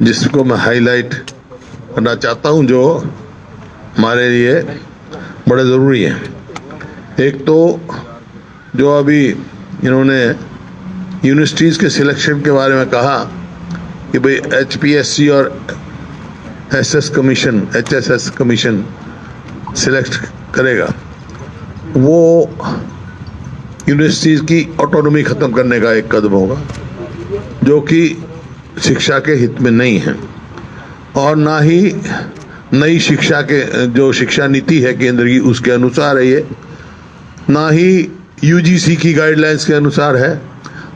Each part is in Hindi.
जिसको मैं हाईलाइट करना चाहता हूं, जो हमारे लिए बड़े ज़रूरी है। एक तो जो अभी इन्होंने यूनिवर्सिटीज़ के सिलेक्शन के बारे में कहा कि भाई HPSC और HSS कमीशन सिलेक्ट करेगा, वो यूनिवर्सिटीज़ की ऑटोनॉमी ख़त्म करने का एक कदम होगा, जो कि शिक्षा के हित में नहीं है, और ना ही नई शिक्षा के जो शिक्षा नीति है केंद्र की उसके अनुसार है ये, ना ही UGC की गाइडलाइंस के अनुसार है,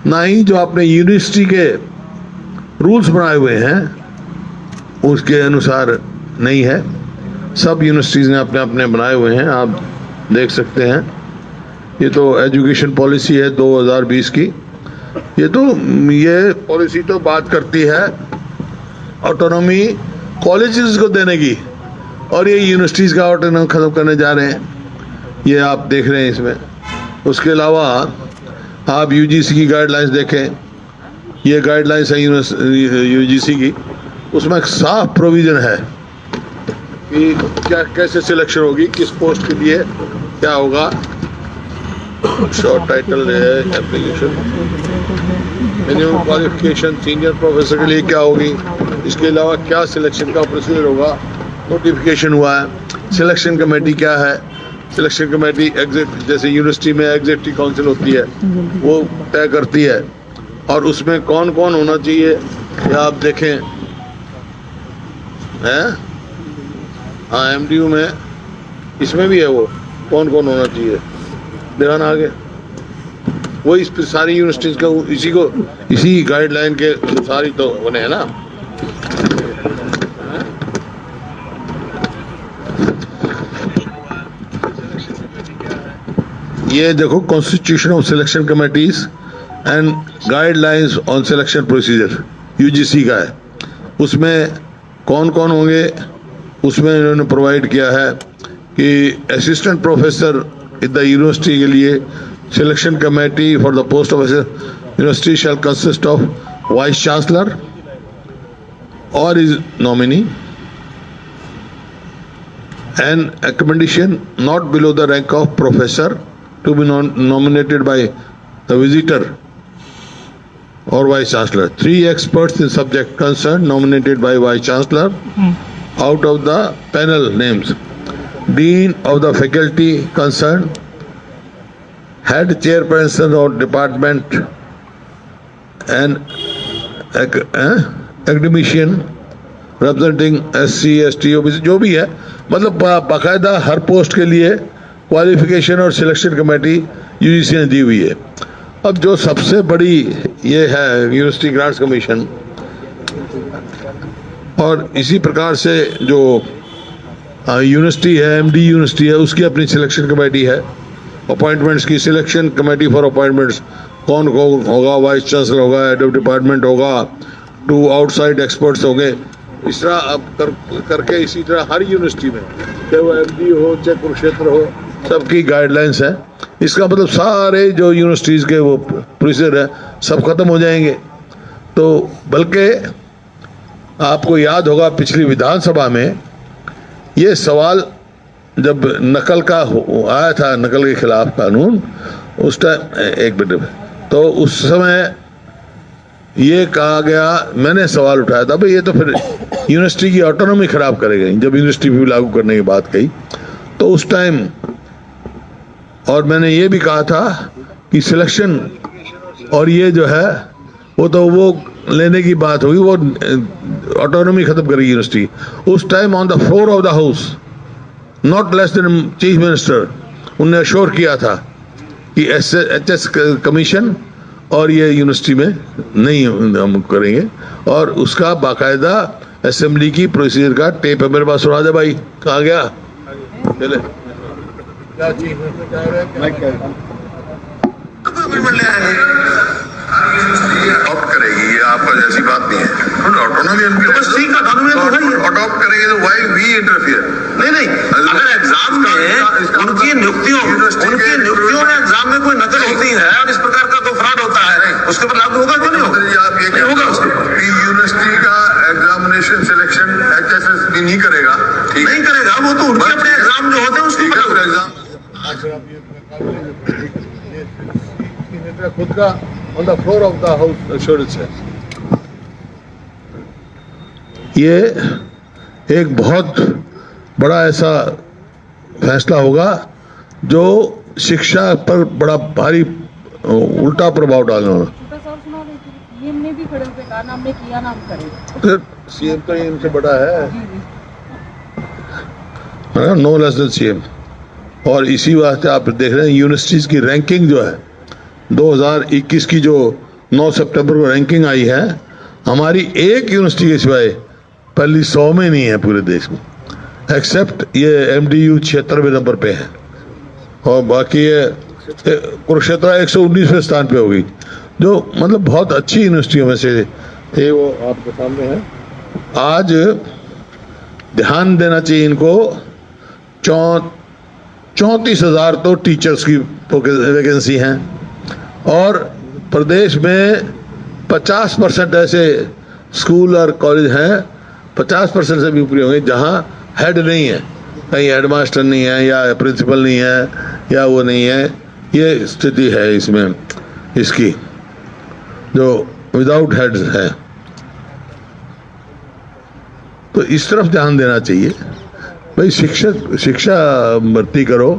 ना ही जो आपने यूनिवर्सिटी के रूल्स बनाए हुए हैं उसके अनुसार नहीं है। सब यूनिवर्सिटीज़ ने अपने अपने बनाए हुए हैं, आप देख सकते हैं। ये तो एजुकेशन पॉलिसी है 2020 की। ये पॉलिसी तो बात करती है ऑटोनॉमी कॉलेजेस को देने की, और ये यूनिवर्सिटीज़ का ऑटोनॉमी ख़त्म करने जा रहे हैं, ये आप देख रहे हैं इसमें। उसके अलावा आप UGC की गाइडलाइंस देखें, ये गाइडलाइंस है UGC की, उसमें एक साफ प्रोविज़न है कि क्या कैसे सिलेक्शन होगी, किस पोस्ट के लिए क्या होगा। शॉर्ट टाइटल है application, minimum qualification senior professor के लिए क्या होगी, इसके अलावा क्या सिलेक्शन का प्रोसीजर होगा, नोटिफिकेशन हुआ है। सिलेक्शन कमेटी क्या है, सिलेक्शन कमेटी एग्जिट, जैसे यूनिवर्सिटी में एग्जीक्यूटिव काउंसिल होती है, वो तय करती है, और उसमें कौन कौन होना चाहिए ये आप देखें हैं। हाँ, MDU में इसमें भी है वो कौन कौन होना चाहिए, ध्यान आगे वो इस सारी यूनिवर्सिटीज़ का इसी गाइडलाइन के अनुसार ही तो बने हैं ना। ये देखो constitution of selection committees and guidelines on selection procedure UGC का है, उसमें कौन कौन होंगे उसमें इन्होंने प्रोवाइड किया है कि assistant professor in the university के लिए selection committee for the post of university shall consist of vice chancellor और his nominee and accommodation not below the rank of professor to be nominated by the visitor or vice chancellor. 3 experts in subject concerned nominated by vice chancellor out of the panel names. Dean of the faculty concerned, head chairperson of department and academician representing SC, ST, OBC जो भी है, मतलब बाकायदा हर पोस्ट के लिए क्वालिफिकेशन और सिलेक्शन कमेटी UGC ने दी हुई है। अब जो सबसे बड़ी ये है यूनिवर्सिटी ग्रांट्स कमीशन, और इसी प्रकार से जो यूनिवर्सिटी है MD यूनिवर्सिटी है उसकी अपनी सिलेक्शन कमेटी है, अपॉइंटमेंट्स की सिलेक्शन कमेटी फॉर अपॉइंटमेंट्स कौन होगा, वाइस चांसलर होगा, हेड ऑफ डिपार्टमेंट होगा, 2 आउटसाइड एक्सपर्ट्स होंगे। इस तरह अब करके इसी तरह हर यूनिवर्सिटी में, चाहे वो MD हो चाहे कुरुक्षेत्र हो, सबकी गाइडलाइंस है। इसका मतलब सारे जो यूनिवर्सिटीज़ के वो प्रोसीजर है सब खत्म हो जाएंगे। तो बल्कि आपको याद होगा पिछली विधानसभा में ये सवाल जब नकल का आया था, नकल के खिलाफ कानून, उस टाइम एक मिनट, तो उस समय ये कहा गया, मैंने सवाल उठाया था भाई ये तो फिर यूनिवर्सिटी की ऑटोनॉमी खराब करेगा। जब यूनिवर्सिटी भी लागू करने की बात कही तो उस टाइम, और मैंने ये भी कहा था कि सिलेक्शन और ये जो है वो लेने की बात होगी, वो ऑटोनॉमी खत्म करेगी यूनिवर्सिटी। उस time on the floor of the house not less than chief minister उनने अश्योर किया था कि HS कमीशन और ये यूनिवर्सिटी में नहीं हम करेंगे, और उसका बाकायदा असेंबली की प्रोसीजर का टेप है मेरे पास। सुना दे भाई, कहाँ गया? चले क्या चीज अडॉप्ट करेगी, ये आपका ऐसी बात नहीं है। ऑटोनॉमी अडॉप्ट करेंगे तो व्हाई वी इंटरफियर? नहीं, अगर एग्जाम में उनकी नियुक्तियों में एग्जाम में कोई नकल होती है और इस प्रकार का तो फ्रॉड होता है, उसके ऊपर लागू होगा क्यों नहीं होगा? आप ये होगा उसके यूनिवर्सिटी का एग्जाम एग्जामिनेशन सिलेक्शन HSSB नहीं करेगा, नहीं करेगा, वो तो उनके अपने एग्जाम जो होते हैं उसको एग्जाम खुद का on the floor of the house assurance है। ये एक बहुत बड़ा ऐसा फैसला होगा जो शिक्षा पर बड़ा भारी उल्टा प्रभाव डालने वाला। सीएम ने भी खड़े होकर कहा ना हमने किया ना हम करेंगे। सीएम तो इनसे बड़ा है ना, नो लेस देन सीएम। और इसी वास्ते आप देख रहे हैं यूनिवर्सिटीज की रैंकिंग जो है 2021 की जो 9 सितंबर को रैंकिंग आई है, हमारी एक यूनिवर्सिटी के सिवाय पहली 100 में नहीं है पूरे देश में, एक्सेप्ट ये MDU 76वें नंबर पे है, और बाकी ये कुरुक्षेत्र 119वें स्थान पे होगी, जो मतलब बहुत अच्छी यूनिवर्सिटियों में से थे, वो आपके सामने है। आज ध्यान देना चाहिए इनको। 34,000 तो टीचर्स की वैकेंसी हैं, और प्रदेश में 50% ऐसे स्कूल और कॉलेज हैं, 50% से भी ऊपर होंगे, जहाँ हेड नहीं है, कहीं हेडमास्टर नहीं है या प्रिंसिपल नहीं है या वो नहीं है। ये स्थिति है इसमें, इसकी जो विदाउट हेड्स है। तो इस तरफ ध्यान देना चाहिए भाई। शिक्षा भर्ती करो।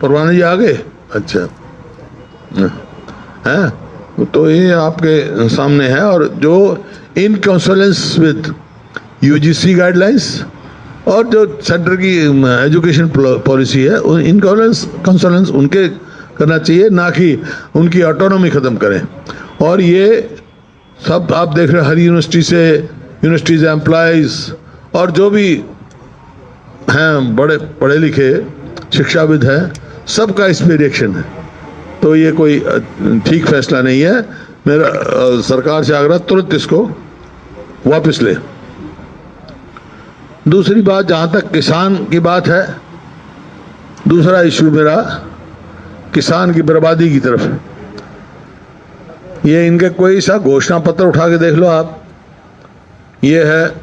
परवाना जी आ गए? अच्छा है, तो ये आपके सामने है। और जो इन कंसल्टेंस विद UGC गाइडलाइंस और जो सेंटर की एजुकेशन पॉलिसी है, इन कंसल्टेंस उनके करना चाहिए, ना कि उनकी ऑटोनॉमी ख़त्म करें। और ये सब आप देख रहे हैं, हर यूनिवर्सिटी से यूनिवर्सिटीज एम्प्लॉइज और जो भी हैं बड़े पढ़े लिखे शिक्षाविद हैं, सबका इस पे रिएक्शन है। तो ये कोई ठीक फैसला नहीं है। मेरा सरकार से आग्रह, तुरंत इसको वापस ले। दूसरी बात, जहाँ तक किसान की बात है, दूसरा इशू मेरा किसान की बर्बादी की तरफ है। ये इनके कोई सा घोषणा पत्र उठा के देख लो आप, ये है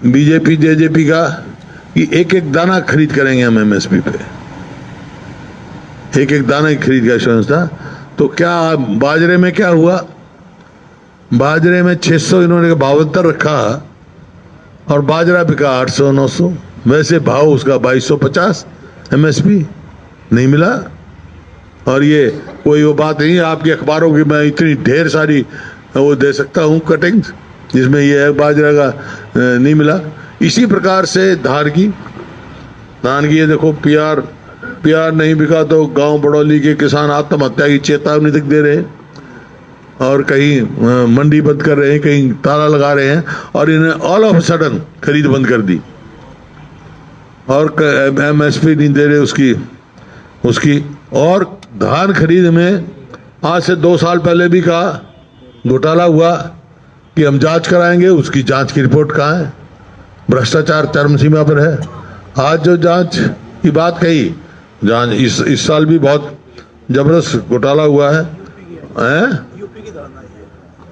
BJP JJP का कि एक एक दाना खरीद करेंगे हम MSP पे, एक एक दाना की खरीद का इंश्योरेंस था। तो क्या बाजरे में क्या हुआ? बाजरे में 600 इन्होंने 72 रखा, और बाजरा बिका 800-900। वैसे भाव उसका 2250 MSP नहीं मिला। और ये कोई वो बात नहीं है आपके अखबारों की, मैं इतनी ढेर सारी वो दे सकता हूँ कटिंग्स, जिसमें ये है बाजरा का नहीं मिला। इसी प्रकार से धान की ये देखो, PR नहीं बिका तो गांव बड़ौली के किसान आत्महत्या की चेतावनी तक दे रहे हैं, और कहीं मंडी बंद कर रहे हैं, कहीं ताला लगा रहे हैं, और इन्हें ऑल ऑफ सडन खरीद बंद कर दी, और MSP नहीं दे रहे उसकी। और धान खरीद में आज से 2 साल पहले भी कहा, घोटाला हुआ कि हम जांच कराएंगे, उसकी जांच की रिपोर्ट कहाँ है? भ्रष्टाचार चरम सीमा पर है। आज जो जांच की बात कही, जांच इस साल भी बहुत जबरदस्त घोटाला हुआ है।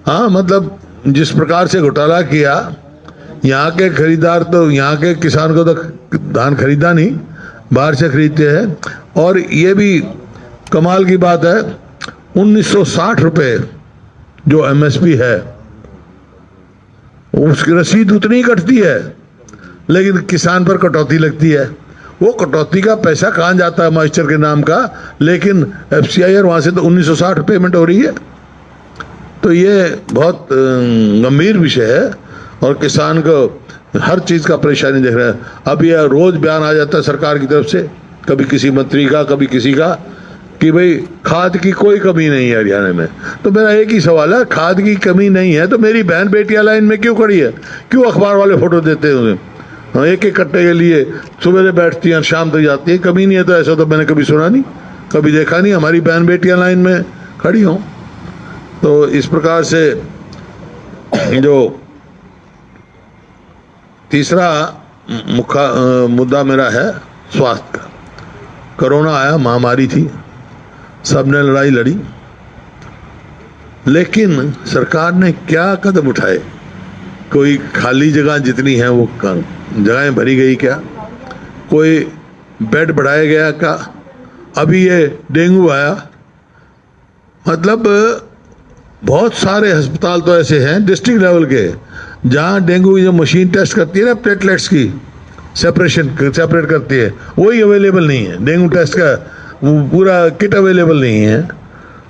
हाँ, मतलब जिस प्रकार से घोटाला किया, यहाँ के खरीदार तो, यहाँ के किसान को तो धान खरीदा नहीं, बाहर से खरीदते हैं। और ये भी कमाल की बात है, 1960 रुपए जो MSP है, उसकी रसीद उतनी कटती है, लेकिन किसान पर कटौती लगती है। वो कटौती का पैसा कहाँ जाता है? मॉइस्चर के नाम का, लेकिन FCI और वहाँ से तो 1960 पेमेंट हो रही है। तो ये बहुत गंभीर विषय है, और किसान को हर चीज़ का परेशानी देख रहा है। अब यह रोज बयान आ जाता है सरकार की तरफ से, कभी किसी मंत्री का, कभी किसी का, कि भाई खाद की कोई कमी नहीं है हरियाणा में। तो मेरा एक ही सवाल है, खाद की कमी नहीं है तो मेरी बहन बेटियां लाइन में क्यों खड़ी है? क्यों अखबार वाले फोटो देते हैं उन्हें? एक एक कट्टे के लिए सुबह बैठती हैं, शाम तक जाती है। कमी नहीं है तो ऐसा तो मैंने कभी सुना नहीं, कभी देखा नहीं हमारी बहन बेटियां लाइन में खड़ी हों। तो इस प्रकार से जो तीसरा मुद्दा मेरा है स्वास्थ्य का। कोरोना आया, महामारी थी, सबने लड़ाई लड़ी, लेकिन सरकार ने क्या कदम उठाए कोई खाली जगह जितनी है वो जगहें भरी गई क्या? कोई बेड बढ़ाया गया क्या? अभी ये डेंगू आया, मतलब बहुत सारे अस्पताल तो ऐसे हैं डिस्ट्रिक्ट लेवल के जहाँ डेंगू की जो मशीन टेस्ट करती है ना, प्लेटलेट्स की सेपरेट करती है, वही अवेलेबल नहीं है। डेंगू टेस्ट का वो पूरा किट अवेलेबल नहीं है,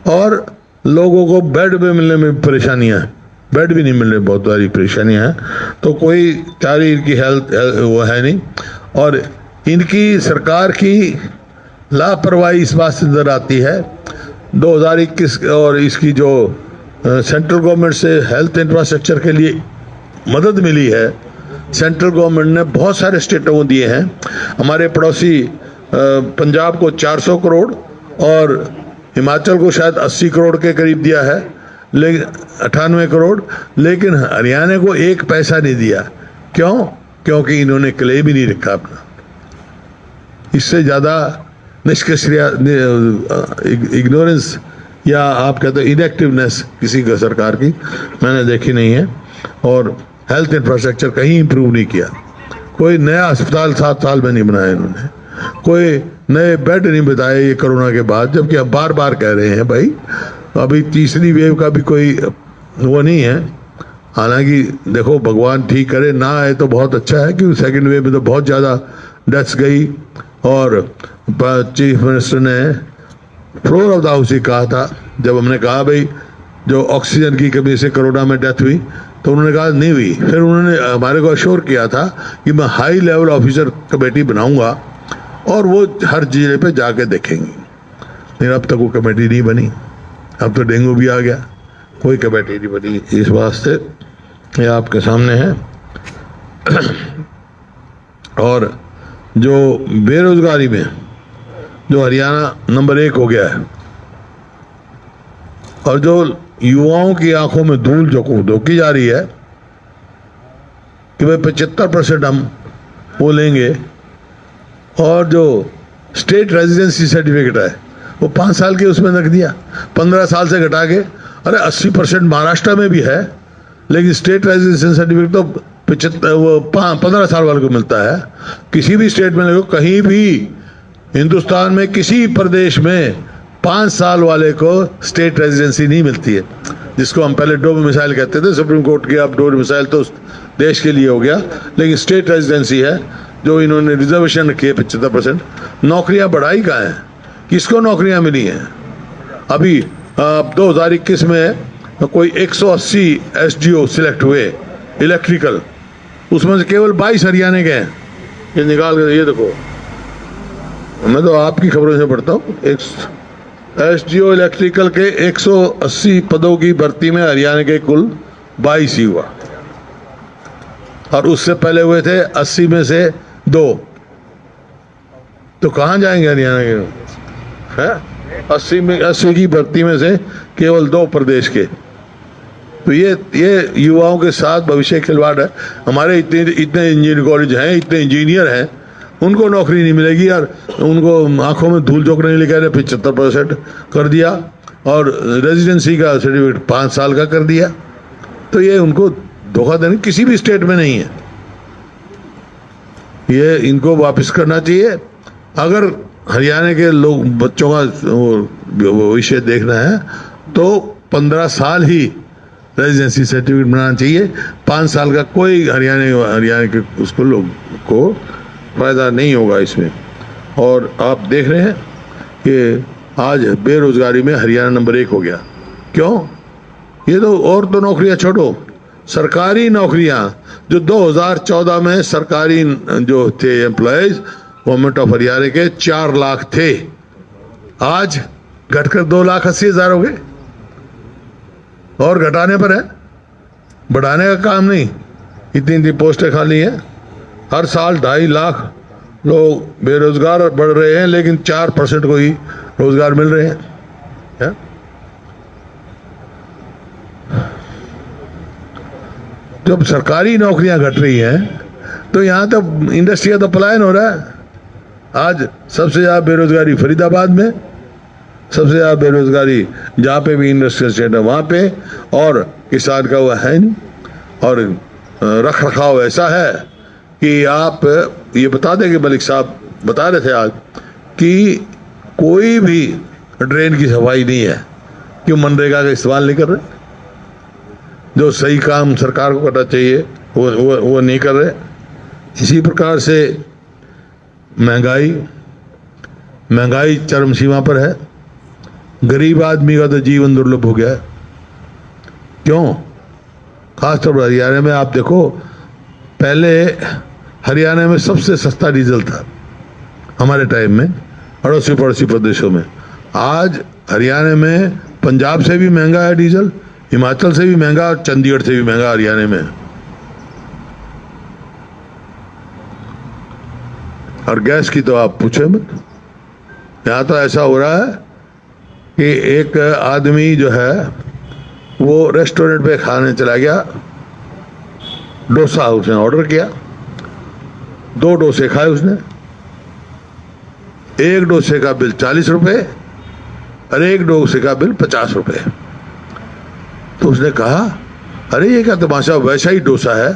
और लोगों को बेड भी मिलने में परेशानियां हैं, बेड भी नहीं मिल रहे, बहुत सारी परेशानियां हैं। तो कोई चारी इनकी हेल्थ वो है नहीं, और इनकी सरकार की लापरवाही इस बात से नजर आती है। 2021 और इसकी जो सेंट्रल गवर्नमेंट से हेल्थ इंफ्रास्ट्रक्चर के लिए मदद मिली है, सेंट्रल गवर्नमेंट ने बहुत सारे स्टेटों को दिए हैं। हमारे पड़ोसी पंजाब को 400 करोड़ और हिमाचल को शायद 80 करोड़ के करीब दिया है, लेकिन 98 करोड़, लेकिन हरियाणा को एक पैसा नहीं दिया। क्यों? क्योंकि इन्होंने क्लेम ही नहीं रखा अपना। इससे ज़्यादा निष्क्रिया, इग्नोरेंस या आप कहते हो इनएक्टिवनेस किसी का सरकार की मैंने देखी नहीं है। और हेल्थ इंफ्रास्ट्रक्चर कहीं इंप्रूव नहीं किया। कोई नया अस्पताल 7 साल में नहीं बनाया इन्होंने, कोई नए बेड नहीं बताए ये कोरोना के बाद, जबकि अब बार बार कह रहे हैं भाई अभी तीसरी वेव का भी कोई वो नहीं है। हालांकि देखो भगवान ठीक करे ना आए तो बहुत अच्छा है, क्योंकि सेकेंड वेव में तो बहुत ज़्यादा डेथ्स गई। और चीफ मिनिस्टर ने फ्लोर ऑफ द हाउस ही कहा था, जब हमने कहा भाई जो ऑक्सीजन की कमी से कोरोना में डेथ हुई, तो उन्होंने कहा नहीं हुई। फिर उन्होंने हमारे को अश्योर किया था कि मैं हाई लेवल ऑफिसर कमेटी बनाऊंगा और वो हर जिले पे जाके देखेंगे, लेकिन अब तक वो कमेटी नहीं बनी। अब तो डेंगू भी आ गया, कोई कमेटी नहीं बनी। इस वास्ते ये आपके सामने है। और जो बेरोजगारी में जो हरियाणा नंबर 1 हो गया है, और जो युवाओं की आंखों में धूल झोंकी जा रही है कि भाई 75% हम वो लेंगे, और जो स्टेट रेजिडेंसी सर्टिफिकेट है वो 5 साल के उसमें रख दिया, 15 साल से घटा के। अरे 80% महाराष्ट्र में भी है, लेकिन स्टेट रेजिडेंसी सर्टिफिकेट तो 15 साल वाले को मिलता है। किसी भी स्टेट में देखो, कहीं भी हिंदुस्तान में किसी प्रदेश में 5 साल वाले को स्टेट रेजिडेंसी नहीं मिलती है, जिसको हम पहले डोर मिसाइल कहते थे। सुप्रीम कोर्ट की अब डोर मिसाइल तो देश के लिए हो गया, लेकिन स्टेट रेजिडेंसी है जो इन्होंने रिजर्वेशन रखी है 75%। नौकरियां बढ़ाई कहाँ हैं? किसको नौकरियां मिली हैं? अभी 2021 में कोई 180 SDO सिलेक्ट हुए इलेक्ट्रिकल, उसमें से केवल 22 हरियाणा के हैं। ये निकाल कर ये देखो, मैं तो आपकी खबरों से पढ़ता हूँ। SDO इलेक्ट्रिकल के 180 पदों की भर्ती में हरियाणा के कुल 22 ही हुआ, और उससे पहले हुए थे 80 में से 2। तो कहाँ जाएंगे हरियाणा के? है 80 की भर्ती में से केवल 2 प्रदेश के। तो ये युवाओं के साथ भविष्य खिलवाड़ है। हमारे इतने इंजीनियरिंग कॉलेज हैं, इतने इंजीनियर हैं, उनको नौकरी नहीं मिलेगी यार। उनको आंखों में धूल झोंकने के लिए कह रहे 75% कर दिया, और रेजिडेंसी का सर्टिफिकेट 5 साल का कर दिया। तो ये उनको धोखा देने किसी भी स्टेट में नहीं है। ये इनको वापस करना चाहिए। अगर हरियाणा के लोग बच्चों का भविष्य देखना है तो 15 साल ही रेजिडेंसी सर्टिफिकेट बनाना चाहिए। 5 साल का कोई हरियाणा के उसको लोग को फायदा नहीं होगा इसमें। और आप देख रहे हैं कि आज बेरोजगारी में हरियाणा नंबर 1 हो गया। क्यों? ये तो और तो नौकरियां छोड़ो, सरकारी नौकरियां जो 2014 में सरकारी जो थे एम्प्लॉयज गवर्नमेंट ऑफ हरियाणा के 4 लाख थे, आज घटकर 2,80,000 हो गए। और घटाने पर है, बढ़ाने का काम नहीं। इतनी पोस्टें खाली हैं। हर साल 2.5 लाख लोग बेरोजगार बढ़ रहे हैं, लेकिन 4% को ही रोजगार मिल रहे हैं। है? जब सरकारी नौकरियां घट रही हैं तो यहाँ तो इंडस्ट्री का तो पलायन हो रहा है। आज सबसे ज़्यादा बेरोजगारी फरीदाबाद में, सबसे ज़्यादा बेरोजगारी जहाँ पे भी इंडस्ट्रियल स्टेट है वहाँ पे, और किसान का हुआ है नहीं। और रख रखाव ऐसा है कि आप ये बता दें कि मलिक साहब बता रहे थे आज कि कोई भी ड्रेन की सफाई नहीं है, क्यों मनरेगा का इस्तेमाल नहीं कर रहे? जो सही काम सरकार को करना चाहिए वो नहीं कर रहे। इसी प्रकार से महंगाई चरम सीमा पर है। गरीब आदमी का तो जीवन दुर्लभ हो गया है। क्यों? खासतौर पर हरियाणा में आप देखो, पहले हरियाणा में सबसे सस्ता डीजल था हमारे टाइम में, अड़ोसी पड़ोसी प्रदेशों में। आज हरियाणा में पंजाब से भी महंगा है डीजल, हिमाचल से भी महंगा और चंडीगढ़ से भी महंगा हरियाणा में। और गैस की तो आप पूछे मत। यहाँ तो ऐसा हो रहा है कि एक आदमी जो है वो रेस्टोरेंट पे खाने चला गया, डोसा उसने ऑर्डर किया, 2 डोसे खाए उसने, एक डोसे का बिल 40 रुपए और एक डोसे का बिल 50 रुपए। तो उसने कहा, अरे ये क्या तमाशा, वैसा ही डोसा है,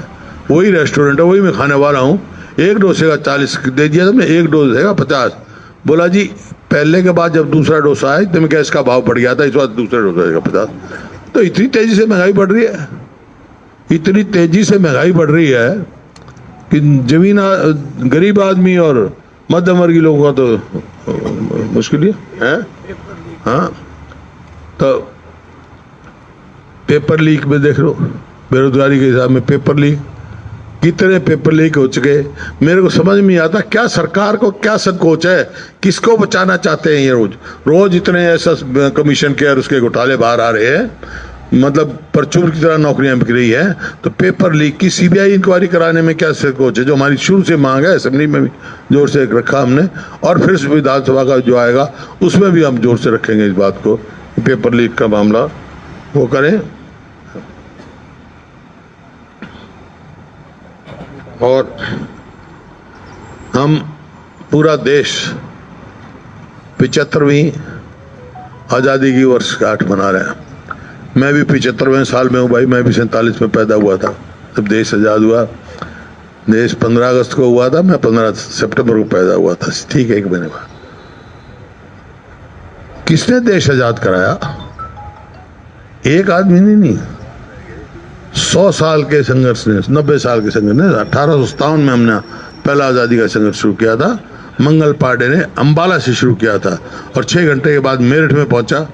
वही रेस्टोरेंट है, वही मैं खाने वाला हूँ, एक डोसे का 40 दे दिया तुमने, एक डोसे का 50। बोला जी पहले के बाद जब दूसरा डोसा आया तो गैस का भाव बढ़ गया था, इस बार दूसरे डोसे का 50। तो इतनी तेजी से महंगाई बढ़ रही है, इतनी तेजी से महंगाई बढ़ रही है कि गरीब आदमी और मध्यम वर्गीय लोगों का तो मुश्किल ही है। हाँ, तो पेपर लीक में देख लो, बेरोजगारी के हिसाब में पेपर लीक, कितने पेपर लीक हो चुके। मेरे को समझ में नहीं आता क्या सरकार को क्या संकोच है, किसको बचाना चाहते हैं ये रोज इतने ऐसा कमीशन के और उसके घोटाले बाहर आ रहे हैं, मतलब परचून की तरह नौकरियां बिक रही हैं। तो पेपर लीक की सीबीआई इंक्वायरी कराने में क्या संकोच है, जो हमारी शुरू से मांग है, असेंबली में भी जोर से रखा हमने, और फिर विधानसभा का जो आएगा उसमें भी हम जोर से रखेंगे इस बात को, पेपर लीक का मामला वो करें। और हम पूरा देश 75वीं आज़ादी की वर्षगांठ मना रहे हैं। मैं भी 75वें साल में हूँ भाई, मैं भी 47 में पैदा हुआ था जब देश आज़ाद हुआ। देश 15 अगस्त को हुआ था, मैं 15 सितंबर को पैदा हुआ था, ठीक है, 1 महीने बाद। किसने देश आज़ाद कराया? एक आदमी नहीं, 100 साल के संघर्ष ने, 90 साल के संघर्ष ने। 1857 में हमने पहला आज़ादी का संघर्ष शुरू किया था, मंगल पांडे ने अंबाला से शुरू किया था, और 6 घंटे के बाद मेरठ में पहुंचा,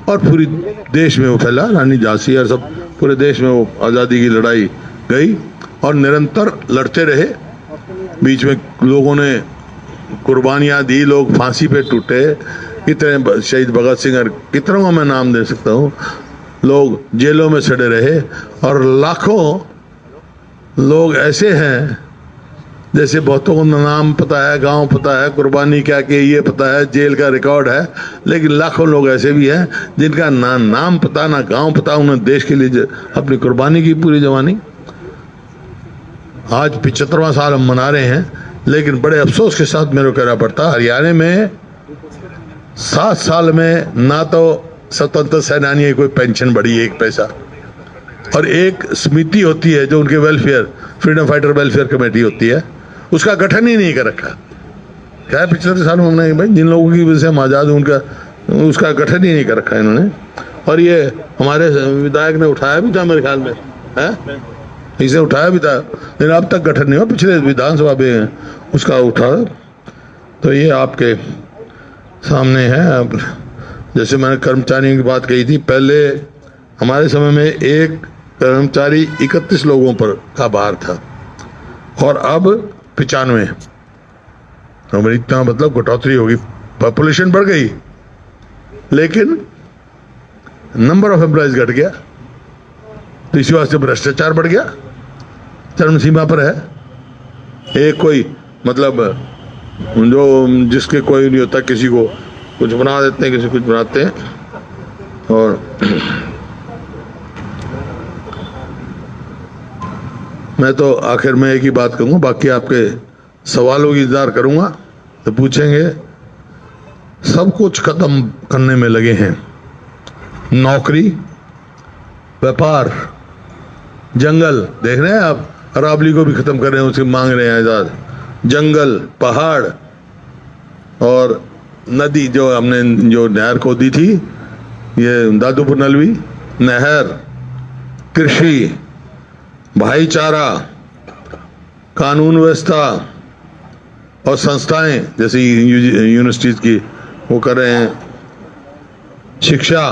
और पूरी देश में वो फैला, रानी झांसी और सब पूरे देश में वो आज़ादी की लड़ाई गई, और निरंतर लड़ते रहे। बीच में लोगों ने कुर्बानियाँ दी, लोग फांसी पे टूटे, कितने शहीद भगत सिंह और कितनों का मैं नाम दे सकता हूँ, लोग जेलों में सड़े रहे, और लाखों लोग ऐसे हैं जैसे बहुतों को नाम पता है, गांव पता है, कुर्बानी क्या की ये पता है, जेल का रिकॉर्ड है, लेकिन लाखों लोग ऐसे भी हैं जिनका ना नाम पता ना गांव पता, उन्होंने देश के लिए अपनी कुर्बानी की पूरी जवानी। आज 75वां साल हम मना रहे हैं, लेकिन बड़े अफसोस के साथ मेरे को कहना पड़ता, हरियाणा में 7 साल में ना तो स्वतंत्र सेनानी की कोई पेंशन बढ़ी 1 पैसा, और एक समिति होती है जो उनके welfare, freedom fighter welfare committee होती है, उसका गठन ही नहीं कर रखा। क्या है, 75 साल में हमने भाई जिन लोगों की वजह से हम आज़ाद हैं उनका उसका गठन ही नहीं कर रखा इन्होंने। और ये हमारे विधायक ने उठाया भी था मेरे ख्याल में, है इसे उठाया भी था, लेकिन अब तक गठन नहीं हुआ। पिछले विधानसभा में उसका उठा। तो ये आपके सामने है। अब जैसे मैंने कर्मचारियों की बात कही थी, पहले हमारे समय में एक कर्मचारी 31 लोगों पर का भार था, और अब 95। हमारी इतना मतलब कटौती होगी, पॉपुलेशन बढ़ गई लेकिन नंबर ऑफ एम्प्लॉयज घट गया, तो इसी वास्ते भ्रष्टाचार बढ़ गया, चरम सीमा पर है। एक कोई मतलब जो जिसके कोई नहीं होता, किसी को कुछ बना देते हैं, किसी कुछ बनाते हैं। और मैं तो आखिर में एक ही बात कहूँगा, बाकी आपके सवालों की इंतजार करूँगा, तो पूछेंगे। सब कुछ खत्म करने में लगे हैं, नौकरी, व्यापार, जंगल देख रहे हैं आप, अरावली को भी खत्म कर रहे हैं, उसकी मांग रहे हैं आजाद। जंगल, पहाड़ और नदी, जो हमने जो नहर खोदी थी, ये दादूपुर नलवी नहर, कृषि, भाईचारा, कानून व्यवस्था और संस्थाएं जैसे यूनिवर्सिटीज की वो कर रहे हैं, शिक्षा,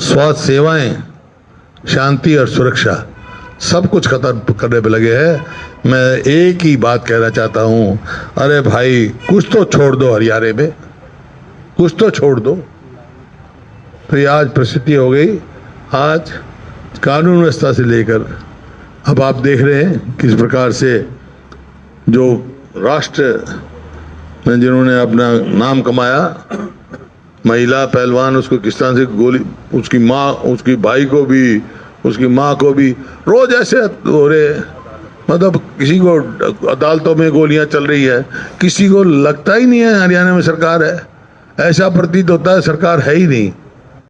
स्वास्थ्य सेवाएं, शांति और सुरक्षा, सब कुछ खत्म करने पे लगे हैं। मैं एक ही बात कहना चाहता हूं, अरे भाई कुछ तो छोड़ दो, हरियाणा में कुछ तो छोड़ दो। तो ये आज परिस्थिति हो गई। आज कानून व्यवस्था से लेकर अब आप देख रहे हैं किस प्रकार से जो राष्ट्र में जिन्होंने अपना नाम कमाया, महिला पहलवान, उसको किस तरह से गोली, उसकी माँ, उसकी भाई को भी, उसकी माँ को भी रोज ऐसे हो रहे, मतलब किसी को अदालतों में गोलियां चल रही है, किसी को लगता ही नहीं है हरियाणा में सरकार है, ऐसा प्रतीत होता है सरकार है ही नहीं।